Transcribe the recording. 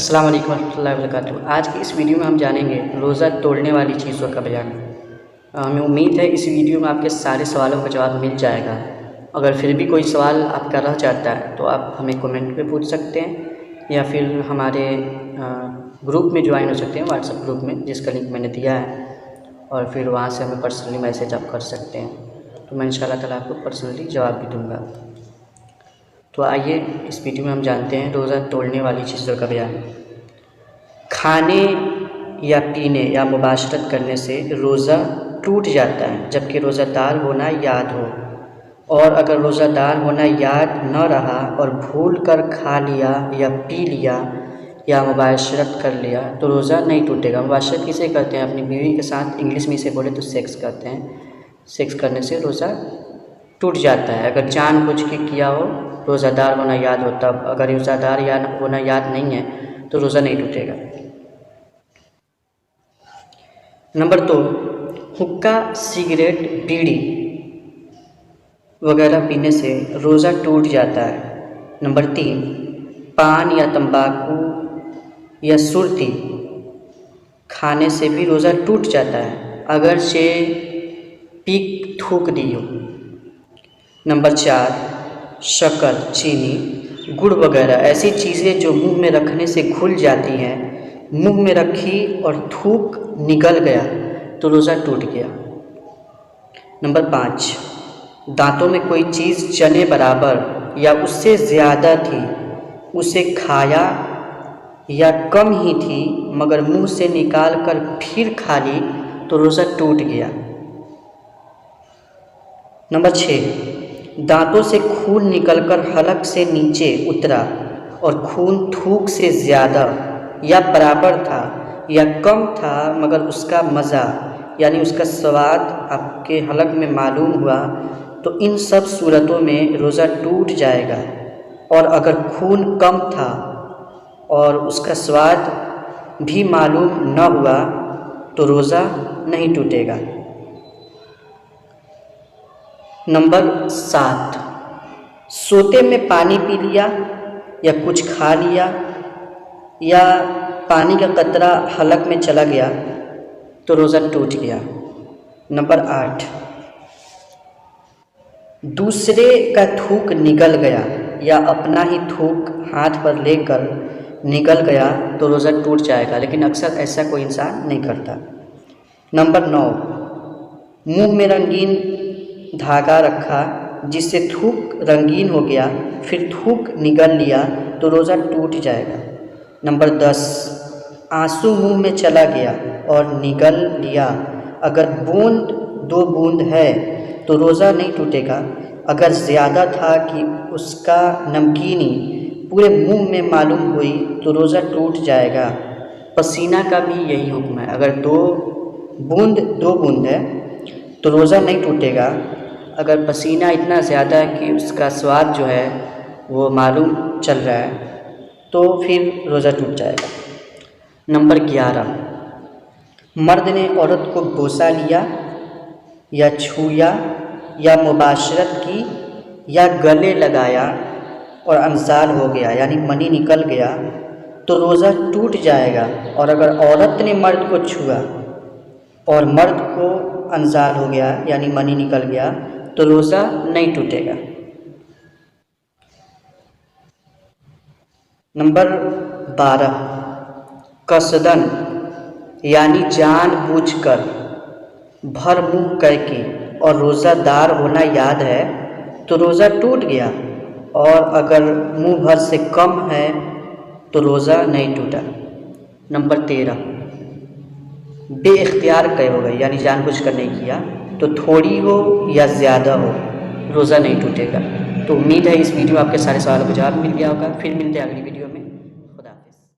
अस्सलाम वालेकुम रहमतुल्लाहि व बरकातुहू। आज की इस वीडियो में हम जानेंगे रोज़ा तोड़ने वाली चीज़ों का बयान। हमें उम्मीद है इस वीडियो में आपके सारे सवालों का जवाब मिल जाएगा। अगर फिर भी कोई सवाल आपका रह जाता है तो आप हमें कमेंट में पूछ सकते हैं या फिर हमारे ग्रुप में ज्वाइन हो सकते हैं, व्हाट्सएप ग्रुप में जिसका लिंक मैंने दिया है, और फिर वहाँ से हमें पर्सनली मैसेज आप कर सकते हैं। तो मैं इंशाअल्लाह ताला आपको पर्सनली जवाब भी दूँगा। तो आइए इस वीडियो में हम जानते हैं रोज़ा तोड़ने वाली चीज़ों का बयान। खाने या पीने या मुबाशरत करने से रोज़ा टूट जाता है जबकि रोज़ादार होना याद हो, और अगर रोज़ादार होना याद न रहा और भूल कर खा लिया या पी लिया या मुबाशरत कर लिया तो रोज़ा नहीं टूटेगा। मुबाशरत किसे कहते हैं? अपनी बीवी के साथ, इंग्लिश में इसे बोले तो सेक्स कहते हैं। सेक्स करने से रोज़ा टूट जाता है अगर जानबूझ के किया हो, रोज़ादार होना याद हो तब। अगर रोज़ादार होना याद नहीं है तो रोज़ा नहीं टूटेगा। नंबर 2, हुक्का, सिगरेट, बीड़ी वगैरह पीने से रोज़ा टूट जाता है। नंबर 3, पान या तंबाकू या सुर्ती खाने से भी रोज़ा टूट जाता है अगर से पीक थूक दी हो। नंबर 4, शक्कर, चीनी, गुड़ वगैरह ऐसी चीज़ें जो मुंह में रखने से घुल जाती हैं, मुंह में रखी और थूक निकल गया तो रोज़ा टूट गया। नंबर 5, दांतों में कोई चीज़ चने बराबर या उससे ज़्यादा थी, उसे खाया या कम ही थी मगर मुंह से निकाल कर फिर खा ली तो रोज़ा टूट गया। नंबर 6, दांतों से खून निकलकर हलक से नीचे उतरा और खून थूक से ज़्यादा या बराबर था या कम था मगर उसका मज़ा यानी उसका स्वाद आपके हलक में मालूम हुआ तो इन सब सूरतों में रोज़ा टूट जाएगा। और अगर खून कम था और उसका स्वाद भी मालूम न हुआ तो रोज़ा नहीं टूटेगा। नंबर 7, सोते में पानी पी लिया या कुछ खा लिया या पानी का कतरा हलक में चला गया तो रोज़ा टूट गया। नंबर 8, दूसरे का थूक निकल गया या अपना ही थूक हाथ पर लेकर निकल गया तो रोज़ा टूट जाएगा, लेकिन अक्सर ऐसा कोई इंसान नहीं करता। नंबर 9, मुंह में रंगीन धागा रखा जिससे थूक रंगीन हो गया फिर थूक निगल लिया तो रोज़ा टूट जाएगा। नंबर 10, आंसू मुंह में चला गया और निगल लिया, अगर बूंद 2 बूंद है तो रोज़ा नहीं टूटेगा। अगर ज़्यादा था कि उसका नमकीनी पूरे मुंह में मालूम हुई तो रोज़ा टूट जाएगा। पसीना का भी यही हुक्म है, अगर 2 बूंद है तो रोज़ा नहीं टूटेगा। अगर पसीना इतना ज़्यादा है कि उसका स्वाद जो है वो मालूम चल रहा है तो फिर रोज़ा टूट जाएगा। नंबर 11, मर्द ने औरत को बोसा लिया या छुआ या मुबाशरत की या गले लगाया और अंजाल हो गया यानी मनी निकल गया तो रोज़ा टूट जाएगा। और अगर औरत ने मर्द को छुआ और मर्द को अंजाल हो गया यानी मनी निकल गया तो रोज़ा नहीं टूटेगा। नंबर 12, कसदन यानी जानबूझकर भर मुँह करके और रोज़ादार होना याद है तो रोज़ा टूट गया, और अगर मुँह भर से कम है तो रोज़ा नहीं टूटा। नंबर 13, बेइख्तियार कय हो गई यानी जानबूझकर नहीं किया तो थोड़ी हो या ज़्यादा हो रोज़ा नहीं टूटेगा। तो उम्मीद है इस वीडियो में आपके सारे सवालों का जवाब मिल गया होगा। फिर मिलते हैं अगली वीडियो में।